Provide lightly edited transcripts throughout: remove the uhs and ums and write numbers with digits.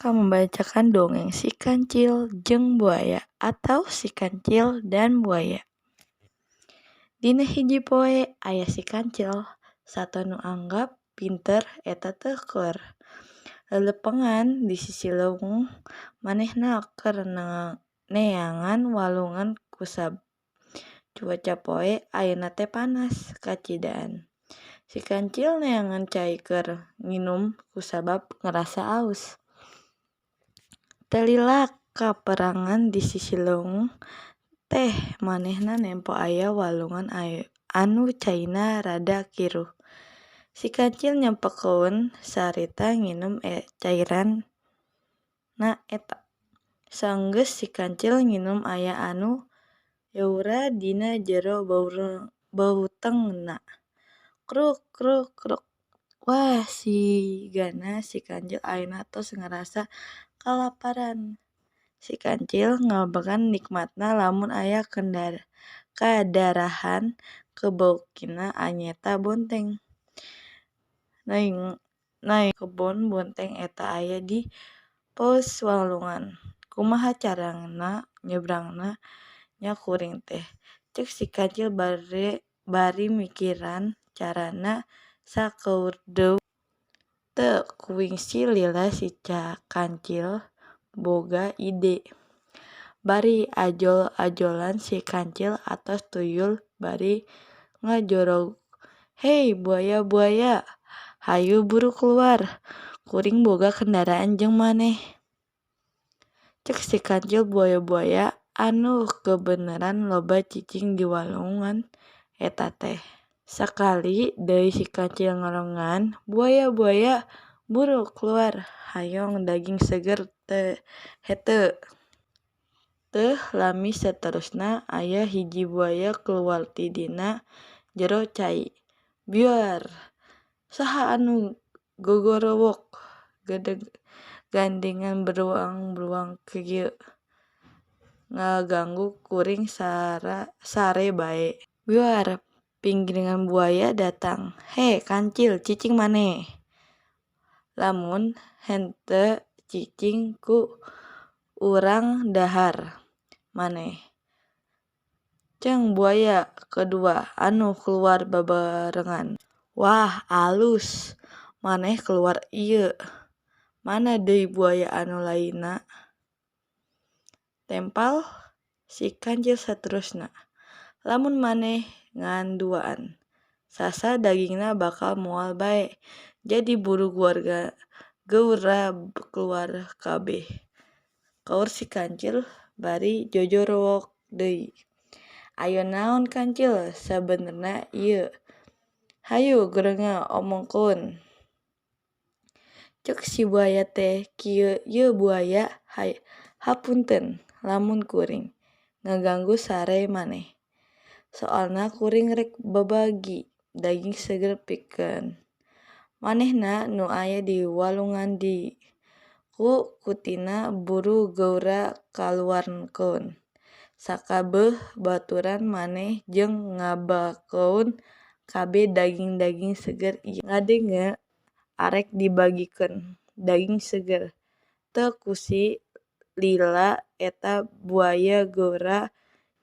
akan membacakan dongeng Si Kancil jeung Buaya atau Si Kancil dan Buaya. Dina hiji poe aya si kancil, sato nu anggap pinter eta teh keur lelepengan di sisi leung manehna keur neangan walungan kusab. Cuaca poe ayeuna teh panas kacidaan. Si kancil neangan cai keur nginum kusabab ngarasa aus. Teu lila kaperangan di sisi leung teh manehna nempo aya walungan anu caina rada kiruh. Si kancil nyempekaun sarita nginum cairan na eta. Saenggeus si kancil nginum aya anu yeura dina jero beuteungna. Kruk kruk kruk. Wah sigana si kancil ayeuna tos ngarasa kalaparan. Si kancil ngabagan nikmatna lamun aya kadarahan kebeukina anyeta bonteng. Naing kebon bonteng eta aya di pos walungan. Kumaha carana nyebrangna nya kuring teh. Ceuk si kancil bari mikiran carana sakeur deui. Teu kuingsi lila si kancil boga ide. Bari ajol-ajolan si kancil atos tuyul bari ngajorog, "Hei buaya-buaya, hayu buru keluar, kuring boga kendaraan jeung maneh." Ceuk si kancil buaya-buaya anu kebeneran loba cicing di walungan eta teh. Sakali deui si kancil ngarongan, "Buaya-buaya, buru keluar, hayong daging seger henteu." Teu lami saterusna aya hiji buaya keluar ti dina jero cai. "Biar, saha anu gogorowok gandengan beruang-beruang kieu ngaganggu kuring sare bae." "Biar," pinggiran buaya datang. "He kancil, cicing maneh. Lamun henteu cicing ku urang dahar maneh." Ceung buaya kadua anu keluar babarengan. "Wah alus, maneh keluar ieu. Mana deui buaya anu lainna?" "Tempal," si kancil saterusna. "Lamun maneh ngan duaan, sasa dagingna bakal moal bae. Jadi buru geura keluar kabeh." Kaur si kancil bari jojorowok deui. "Aya naon Kancil sabenerna ieu? Hayu gerenga omongkeun." Ceuk si buaya teh kieu "Yeu buaya, hapunten lamun kuring ngaganggu sare maneh. Soalna kuring rek babagi daging seger pikeun manehna nu aya di walungan kutina buru geura kaluarkeun. Sakabeuh baturan maneh jeung ngabakeun kabeh daging-daging seger ieu. Ngadenge arek dibagikeun daging seger." Teu kusi lila eta buaya geura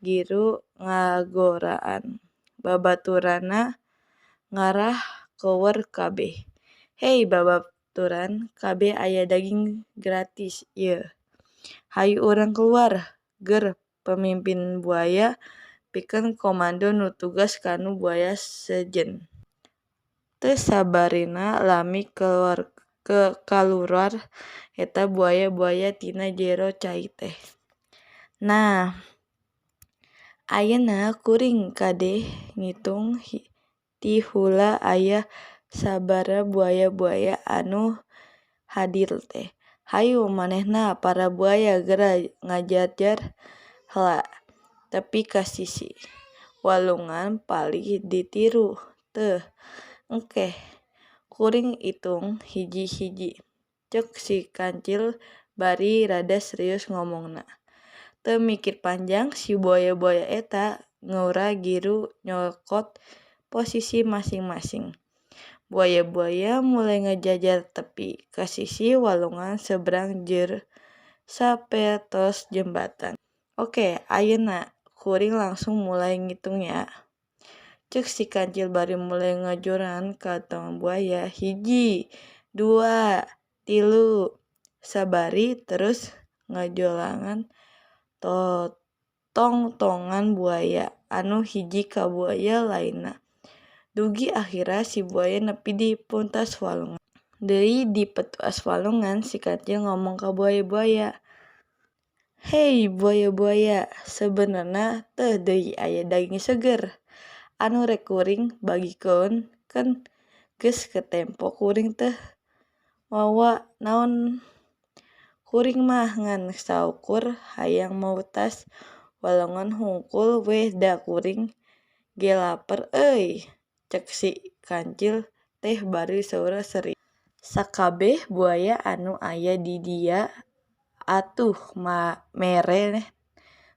giru ngagoraan. Babaturanna ngarah kewer kabeh. "Hei babaturan, kabeh aya daging gratis ieu. Hayu urang keluar." Ger pamimpin buaya pikeun komando nu tugas kanu buaya sejen. Teu sabarina lami kaluar eta buaya-buaya tina jero cai teh. Nah, ayeuna kuring kade ngitung ti heula aya sabaraha buaya-buaya anu hadir teh. Hayu manehna para buaya geura ngajarjar heula tepi ka sisi walungan palih ditiru teu. Engkeh kuring itung hiji-hiji." Ceuk si kancil bari rada serius ngomongna. Teu mikir panjang si buaya-buaya eta ngeura giru nyokot posisi masing-masing. Buaya-buaya mulai ngejajar tepi ke sisi walungan seberang sapetos jembatan. Oke, ayeuna kuring langsung mulai ngitung ya. Cek si kancil bari mulai ngajoran ka tong buaya 1, 2, 3. Sabari terus ngajolangan tong-tongan buaya anu hiji ka buaya lainna. Dugi akhira si buaya nepi di puntas walungan. Deui di petuas walungan si kancil ngomong ka buaya-buaya, "Hei buaya-buaya, sebenarnya teu deui aya daging seger anu rek kuring bagikeun keun geus ketempo kuring teu mawa naon. Kuring mah ngan saukur hayang mautas walungan hungkul we da kuring ge laper euy," cek si kancil teh bari saur seri. Sakabeh buaya anu aya di dieu atuh mere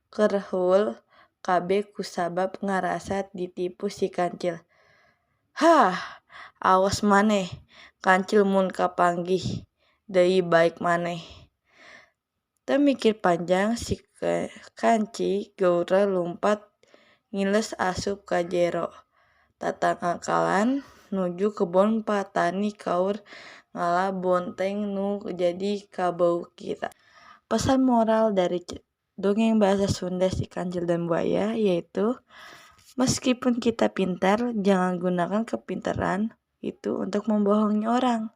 keur heul kabeh kusabab ngarasa ditipu si kancil. "Hah, aos maneh kancil mun kapanggih deui baek maneh." Teu mikir panjang si kanci geura lumpat ngiles asup ka jero tatangkalan nuju kebon patani kaur ngala bonteng nu jadi kabeukita. Pesan moral dari dongeng bahasa Sunda si kancil dan buaya yaitu meskipun kita pintar, jangan gunakan kepintaran itu untuk membohongi orang.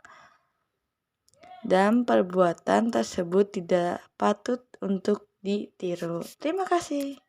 Dan perbuatan tersebut tidak patut untuk ditiru. Terima kasih.